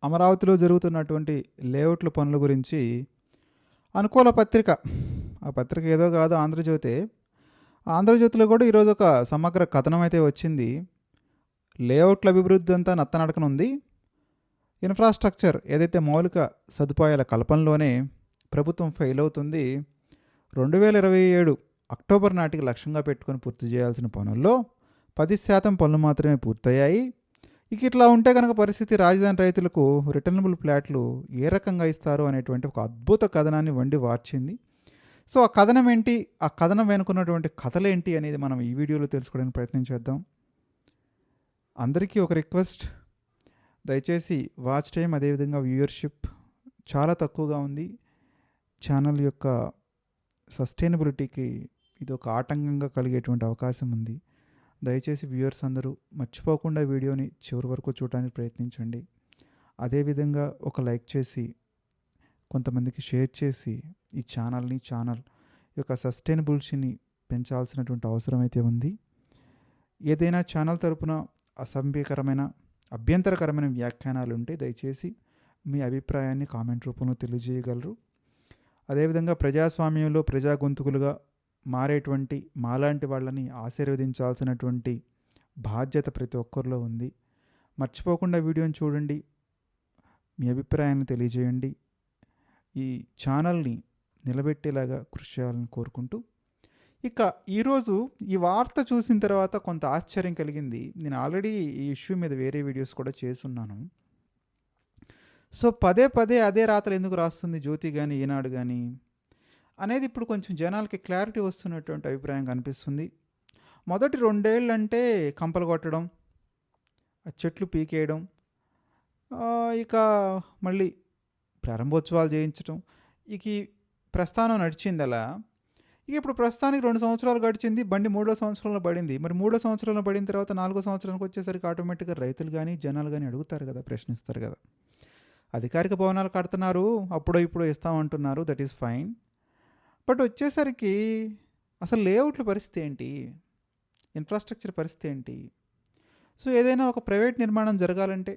అమరావతిలో జరుగుతున్నటువంటి లేఅవుట్ల పనుల గురించి అనుకూల పత్రిక, ఆ పత్రిక ఏదో కాదు ఆంధ్రజ్యోతే. ఆంధ్రజ్యోతిలో కూడా ఈరోజు ఒక సమగ్ర కథనం అయితే వచ్చింది. లేఅవుట్ల అభివృద్ధి అంతా నత్తనడకన ఉంది. ఇన్ఫ్రాస్ట్రక్చర్ ఏదైతే మౌలిక సదుపాయాల కల్పనలోనే ప్రభుత్వం ఫెయిల్ అవుతుంది. 2027 అక్టోబర్ నాటికి లక్ష్యంగా పెట్టుకొని పూర్తి చేయాల్సిన పనుల్లో 10% పనులు మాత్రమే పూర్తయ్యాయి. ఇక ఇట్లా ఉంటే కనుక పరిస్థితి రాజధాని రైతులకు రిటర్నబుల్ ప్లాట్లు ఏ రకంగా ఇస్తారు అనేటువంటి ఒక అద్భుత కథనాన్ని వండి వార్చింది. సో ఆ కథనం ఏంటి, ఆ కథనం వెనుకున్నటువంటి కథలేంటి అనేది మనం ఈ వీడియోలో తెలుసుకోవడానికి ప్రయత్నం చేద్దాం. అందరికీ ఒక రిక్వెస్ట్, దయచేసి వాచ్ టైం అదేవిధంగా వ్యూయర్షిప్ చాలా తక్కువగా ఉంది. ఛానల్ యొక్క సస్టైనబిలిటీకి ఇది ఒక ఆటంకంగా కలిగేటువంటి అవకాశం ఉంది. దయచేసి వ్యూయర్స్ అందరూ మర్చిపోకుండా వీడియోని చివరి వరకు చూడడానికి ప్రయత్నించండి. అదేవిధంగా ఒక లైక్ చేసి కొంతమందికి షేర్ చేసి ఈ ఛానల్ యొక్క సస్టైనబిలిటీని పెంచాల్సినటువంటి అవసరం అయితే ఉంది. ఏదైనా ఛానల్ తరపున అభ్యంతరకరమైన వ్యాఖ్యానాలు ఉంటే దయచేసి మీ అభిప్రాయాన్ని కామెంట్ రూపంలో తెలియజేయగలరు. అదేవిధంగా ప్రజాస్వామ్యంలో ప్రజా గొంతుకులుగా మారేటువంటి మాలాంటి వాళ్ళని ఆశీర్వదించాల్సినటువంటి బాధ్యత ప్రతి ఒక్కరిలో ఉంది. మర్చిపోకుండా వీడియోని చూడండి, మీ అభిప్రాయాన్ని తెలియజేయండి. ఈ ఛానల్ని నిలబెట్టేలాగా కృషి చేయాలని కోరుకుంటూ, ఇక ఈరోజు ఈ వార్త చూసిన తర్వాత కొంత ఆశ్చర్యం కలిగింది. నేను ఆల్రెడీ ఈ ఇష్యూ మీద వేరే వీడియోస్ కూడా చేసున్నాను. సో పదే అదే రాతలు ఎందుకు రాస్తుంది జ్యోతి కానీ ఈనాడు కానీ అనేది ఇప్పుడు కొంచెం జనాలకి క్లారిటీ వస్తున్నటువంటి అభిప్రాయం కనిపిస్తుంది. మొదటి 2 ఏళ్ళు అంటే కంపలు కొట్టడం, చెట్లు పీకేయడం, ఇక మళ్ళీ ప్రారంభోత్సవాలు చేయించడం, ఇక ఈ ప్రస్థానం నడిచింది అలా. ఇక ఇప్పుడు ప్రస్తుతానికి 2 సంవత్సరాలు గడిచింది, బండి 3వ సంవత్సరంలో పడింది. మరి 3వ సంవత్సరంలో పడిన తర్వాత 4వ సంవత్సరానికి వచ్చేసరికి ఆటోమేటిక్గా రైతులు కానీ జనాలు కానీ అడుగుతారు కదా, ప్రశ్నిస్తారు కదా. అధికారిక భవనాలు కడుతున్నారు, అప్పుడో ఇప్పుడో ఇస్తామంటున్నారు, దట్ ఈస్ ఫైన్. బట్ వచ్చేసరికి అసలు లేఅవుట్ల పరిస్థితి ఏంటి, ఇన్ఫ్రాస్ట్రక్చర్ పరిస్థితి ఏంటి? సో ఏదైనా ఒక ప్రైవేట్ నిర్మాణం జరగాలంటే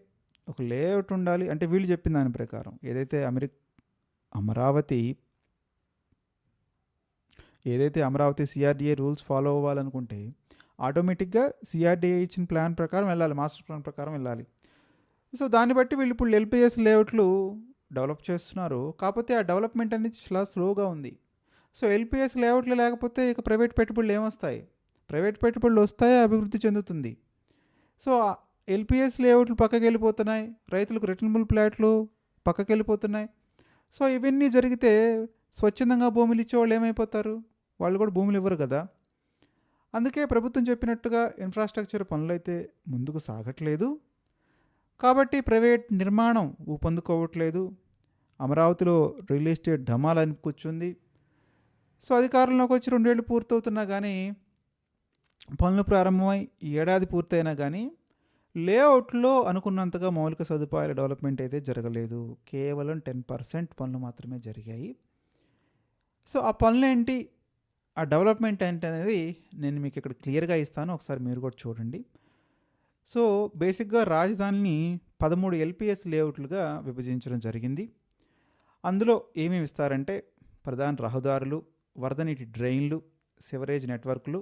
ఒక లేఅవుట్ ఉండాలి. అంటే వీళ్ళు చెప్పిన దాని ప్రకారం ఏదైతే అమరావతి సిఆర్డిఏ రూల్స్ ఫాలో అవ్వాలనుకుంటే ఆటోమేటిక్గా సిఆర్డిఏ ఇచ్చిన ప్లాన్ ప్రకారం వెళ్ళాలి, మాస్టర్ ప్లాన్ ప్రకారం వెళ్ళాలి. సో దాన్ని బట్టి వీళ్ళు ఇప్పుడు ఎల్పిఎస్ లేఅవుట్లు డెవలప్ చేస్తున్నారు. కాకపోతే ఆ డెవలప్మెంట్ అనేది చాలా స్లోగా ఉంది. సో ఎల్పిఎస్ లేఅవుట్లు లేకపోతే ఇక ప్రైవేట్ పెట్టుబడులు ఏమొస్తాయి? ప్రైవేట్ పెట్టుబడులు వస్తాయి, అభివృద్ధి చెందుతుంది. సో ఎల్పిఎస్ లేఅవుట్లు పక్కకి వెళ్ళిపోతున్నాయి, రైతులకు రిటర్నబుల్ ప్లాట్లు పక్కకి వెళ్ళిపోతున్నాయి. సో ఇవన్నీ జరిగితే స్వచ్ఛందంగా భూములు ఇచ్చేవాళ్ళు ఏమైపోతారు? వాళ్ళు కూడా భూములు ఇవ్వరు కదా. అందుకే ప్రభుత్వం చెప్పినట్టుగా ఇన్ఫ్రాస్ట్రక్చర్ పనులు అయితే ముందుకు సాగట్లేదు. కాబట్టి ప్రైవేట్ నిర్మాణం ఊపందుకోవట్లేదు. అమరావతిలో రియల్ ఎస్టేట్ ఢమాలని కూర్చుంది. సో అధికారంలోకి వచ్చి 2 ఏళ్ళు పూర్తవుతున్నా కానీ, పనులు ప్రారంభమై ఈ ఏడాది పూర్తయినా కానీ లేఅవుట్లో అనుకున్నంతగా మౌలిక సదుపాయాల డెవలప్మెంట్ అయితే జరగలేదు. కేవలం 10% పనులు మాత్రమే జరిగాయి. సో ఆ పనులు ఏంటి, ఆ డెవలప్మెంట్ ఏంటి అనేది నేను మీకు ఇక్కడ క్లియర్గా ఇస్తాను, ఒకసారి మీరు కూడా చూడండి. సో బేసిక్గా రాజధానిని 13 ఎల్పిఎస్ లేఅవుట్లుగా విభజించడం జరిగింది. అందులో ఏమేమి ఇస్తారంటే ప్రధాన రహదారులు, వరద నీటి డ్రైన్లు, సివరేజ్ నెట్వర్క్లు,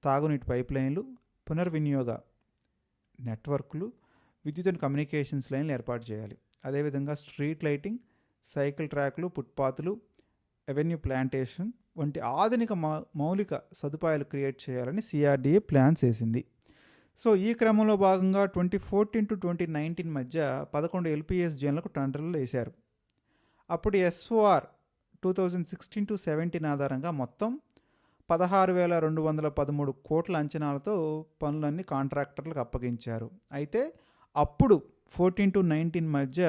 తాగునీటి పైప్ లైన్లు, పునర్వినియోగ నెట్వర్క్లు, విద్యుత్ అండ్ కమ్యూనికేషన్స్ లైన్లు ఏర్పాటు చేయాలి. అదేవిధంగా స్ట్రీట్ లైటింగ్, సైకిల్ ట్రాక్లు, ఫుట్పాత్లు, అవెన్యూ ప్లాంటేషన్ వంటి ఆధునిక మౌలిక సదుపాయాలు క్రియేట్ చేయాలని సిఆర్డిఏ ప్లాన్స్ వేసింది. సో ఈ క్రమంలో భాగంగా 2014 to 2019 మధ్య 11 ఎల్పిఎస్ జోన్లకు టెండర్లు వేశారు. అప్పుడు ఎస్ఓఆర్ 2016 to 17 ఆధారంగా మొత్తం 16,213 కోట్ల అంచనాలతో పనులన్నీ కాంట్రాక్టర్లకు అప్పగించారు. అయితే అప్పుడు 14 to 19 మధ్య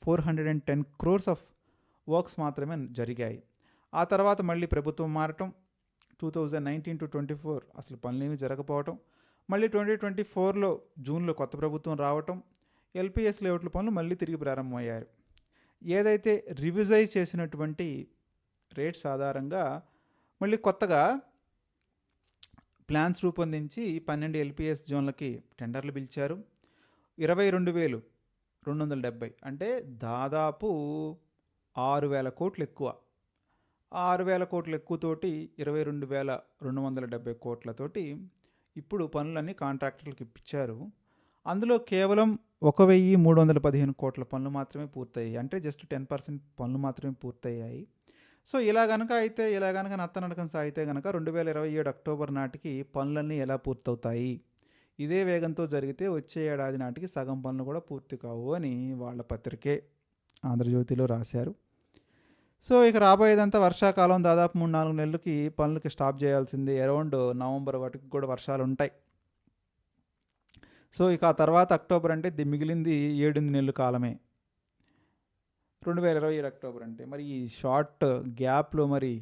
410 crores ఆఫ్ వర్క్స్ మాత్రమే జరిగాయి. ఆ తర్వాత మళ్ళీ ప్రభుత్వం మారటం, 2019 to 24 అసలు పనులేమీ జరగకపోవటం, మళ్ళీ 2024లో జూన్లో కొత్త ప్రభుత్వం రావటం, ఎల్పిఎస్ లేఅవుట్ల పనులు మళ్ళీ తిరిగి ప్రారంభమయ్యారు. ఏదైతే రివిజైజ్ చేసినటువంటి రేట్స్ ఆధారంగా మళ్ళీ కొత్తగా ప్లాన్స్ రూపొందించి 12 ఎల్పిఎస్ జోన్లకి టెండర్లు పిలిచారు. 22,000 270 అంటే దాదాపు 6,000 కోట్లు ఎక్కువ. 6,000 కోట్లు ఎక్కువతోటి 22,270 కోట్లతోటి ఇప్పుడు పనులన్నీ కాంట్రాక్టర్లకు ఇప్పించారు. అందులో కేవలం 1,315 కోట్ల పనులు మాత్రమే పూర్తయ్యాయి. అంటే జస్ట్ 10% పనులు మాత్రమే పూర్తయ్యాయి. సో ఇలా గనక నత్తనడకన సాగితే గనక 2027 అక్టోబర్ నాటికి పనులన్నీ ఎలా పూర్తవుతాయి? ఇదే వేగంతో జరిగితే వచ్చే ఏడాది నాటికి సగం పనులు కూడా పూర్తి కావు అని వాళ్ళ పత్రికే ఆంధ్రజ్యోతిలో రాశారు. సో ఇక రాబోయేదంతా వర్షాకాలం. దాదాపు 3-4 నెలలకి పనులకి స్టాప్ చేయాల్సిందే. అరౌండ్ నవంబర్ వాటికి కూడా వర్షాలు ఉంటాయి. సో ఇక ఆ తర్వాత అక్టోబర్ అంటే మిగిలింది 7 నెలల కాలమే 2027 అక్టోబర్ అంటే. మరి ఈ షార్ట్ గ్యాప్లో మరి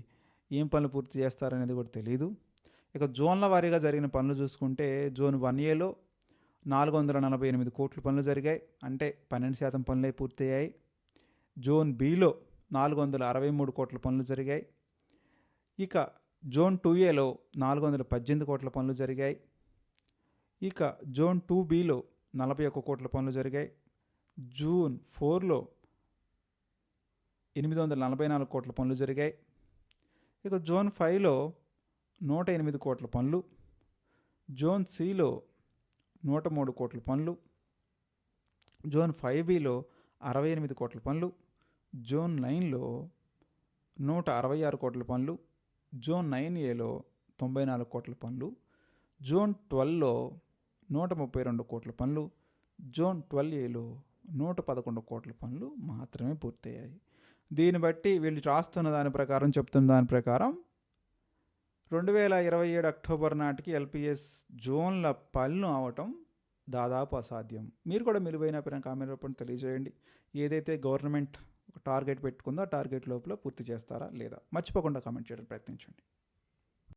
ఏం పనులు పూర్తి చేస్తారనేది కూడా తెలీదు. ఇక జోన్ల వారీగా జరిగిన పనులు చూసుకుంటే జోన్ 1ఏలో 448 కోట్ల పనులు జరిగాయి. అంటే 12% పనులే పూర్తయ్యాయి. జోన్ బిలో 463 కోట్ల పనులు జరిగాయి. ఇక జోన్ 2ఏలో 418 కోట్ల పనులు జరిగాయి. ఇక జోన్ 2బిలో 41 కోట్ల పనులు జరిగాయి. జూన్ 4లో 844 కోట్ల పనులు జరిగాయి. ఇక జోన్ 5లో 108 కోట్ల పనులు. జోన్ సిలో 103 కోట్ల పనులు. జోన్ 5బిలో 68 కోట్ల పనులు. జోన్ 9లో 166 కోట్ల పనులు. జోన్ 9ఏలో 94 కోట్ల పనులు. జోన్ 12లో 132 కోట్ల పనులు. జోన్ 12ఏలో 111 కోట్ల పనులు మాత్రమే పూర్తయ్యాయి. దీన్ని బట్టి వీళ్ళు రాస్తున్న దాని ప్రకారం, చెప్తున్న దాని ప్రకారం 2027 అక్టోబర్ నాటికి ఎల్పిఎస్ జోన్ల పనులు అవటం దాదాపు అసాధ్యం. మీరు కూడా మెరుగైన కామెంట్ రూపంలో తెలియజేయండి. ఏదైతే గవర్నమెంట్ ఒక టార్గెట్ పెట్టుకుందో ఆ టార్గెట్ లోపల పూర్తి చేస్తారా లేదా మర్చిపోకుండా కామెంట్ చేయడానికి ప్రయత్నించండి.